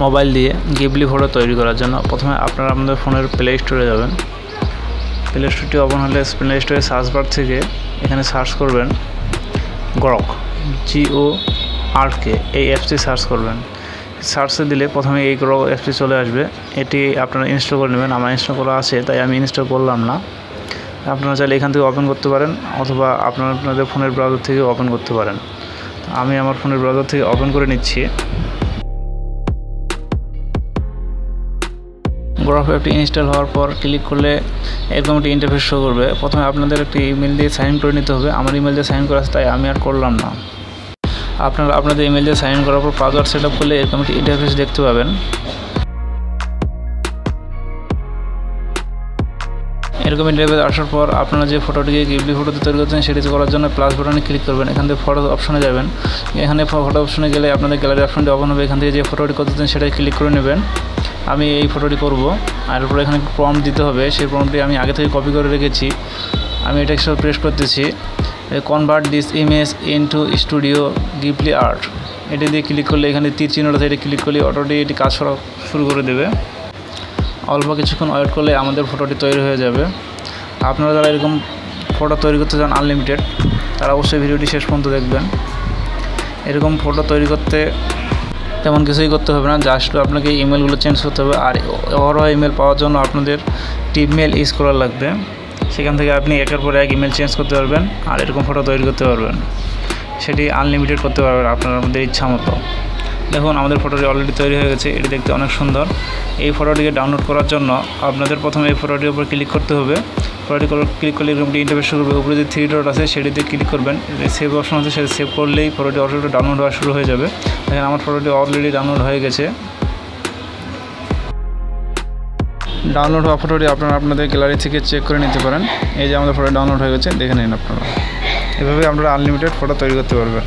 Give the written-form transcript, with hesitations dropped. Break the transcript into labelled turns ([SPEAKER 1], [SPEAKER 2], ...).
[SPEAKER 1] Mobile দিয়ে Ghibli photo তৈরি করার জন্য প্রথমে আপনারা আপনাদের ফোনের প্লে স্টোরে যাবেন। প্লে স্টোরটি ওপেন হলে প্লে স্টোরে সার্চ বার থেকে এখানে সার্চ করবেন গ্রক, GORK, এই অ্যাপসটি সার্চ করবেন। সার্চে দিলে প্রথমে এই গ্রক অ্যাপসটি চলে আসবে। এটি আপনারা ইনস্টল করে নেবেন। আমার ইনস্টল করা আছে তাই আমি ইনস্টল করলাম না। আপনারা চাইলে এখান থেকে ওপেন করতে পারেন অথবা আপনাদের ফোনের ব্রাউজার থেকে ওপেন করতে পারেন। আমি আমার ফোনের ব্রাউজার থেকে ওপেন করে নিচ্ছি। গ্রক অ্যাপটি ইনস্টল হওয়ার পর ক্লিক করলে এরকম একটি ইন্টারফেস শো করবে। প্রথমে আপনাদের একটি ইমেল দিয়ে সাইন করে নিতে হবে। আমার ইমেল দিয়ে সাইন করা আছে তাই আমি আর করলাম না। আপনারা আপনাদের ইমেল দিয়ে সাইন করার পর পাসওয়ার্ড সেট আপ করলে এরকম একটি ইন্টারফেস দেখতে পাবেন। এরকম ইন্টারফেস আসার পর আপনারা যে ফটোটিকে গিবলি ফটোতে তৈরি করছেন সেটি করার জন্য প্লাস বাটনে ক্লিক করবেন। এখান থেকে ফটো অপশনে যাবেন। এখানে ফটো অপশনে গেলে আপনাদের গ্যালারি অপশনটি ওপেন হবে। এখান থেকে যে ফটোটি করতেছেন সেটাই ক্লিক করে নেবেন। আমি এই ফটোটি করব। আর এরপর এখানে প্রম্পট দিতে হবে। সেই প্রম্পটটি আমি আগে থেকে কপি করে রেখেছি। আমি এটা একটু প্রেস করতেছি। Convert this image into studio Ghibli art, এটি দিয়ে ক্লিক করলে এখানে তীর চিহ্নটা থেকে ক্লিক করলে অটোটি এটি কাজ করা শুরু করে দেবে। অল্প কিছুক্ষণ ওয়েট করলে আমাদের ফটোটি তৈরি হয়ে যাবে। আপনারা যারা এরকম ফটো তৈরি করতে চান আনলিমিটেড, তারা অবশ্যই ভিডিওটি শেষ পর্যন্ত দেখবেন। এরকম ফটো তৈরি করতে তেমন কিছুই করতে হবে না, জাস্ট আপনাকে ইমেলগুলো চেঞ্জ করতে হবে। আর ওভারঅল ইমেল পাওয়ার জন্য আপনাদের টিপমেল ইউজ করা লাগবে। সেখান থেকে আপনি একের পর এক ইমেল চেঞ্জ করতে পারবেন আর এরকম ফটো তৈরি করতে পারবেন। সেটি আনলিমিটেড করতে পারবেন আপনার আমাদের ইচ্ছা মতো। দেখুন আমাদের ফটোটি অলরেডি তৈরি হয়ে গেছে। এটি দেখতে অনেক সুন্দর। এই ফটোটিকে ডাউনলোড করার জন্য আপনাদের প্রথমে এই ফটোটির উপর ক্লিক করতে হবে। ফটোটি ক্লিক করলে এরকম ইন্টারফেস শুরু হবে। উপরে যে 3 ডট আছে সেটিতে ক্লিক করবেন। সেভ অপশন আছে, সেটা সেভ করলেই ফটোটি অলরেডি ডাউনলোড হওয়া শুরু হয়ে যাবে। দেখেন আমার ফটোটি অলরেডি ডাউনলোড হয়ে গেছে। ডাউনলোড হওয়া ফটোটি আপনারা আপনাদের গ্যালারি থেকে চেক করে নিতে পারেন। এই যে আমাদের ফটো ডাউনলোড হয়ে গেছে, দেখে নিন আপনারা। এভাবে আপনারা আনলিমিটেড ফটো তৈরি করতে পারবেন।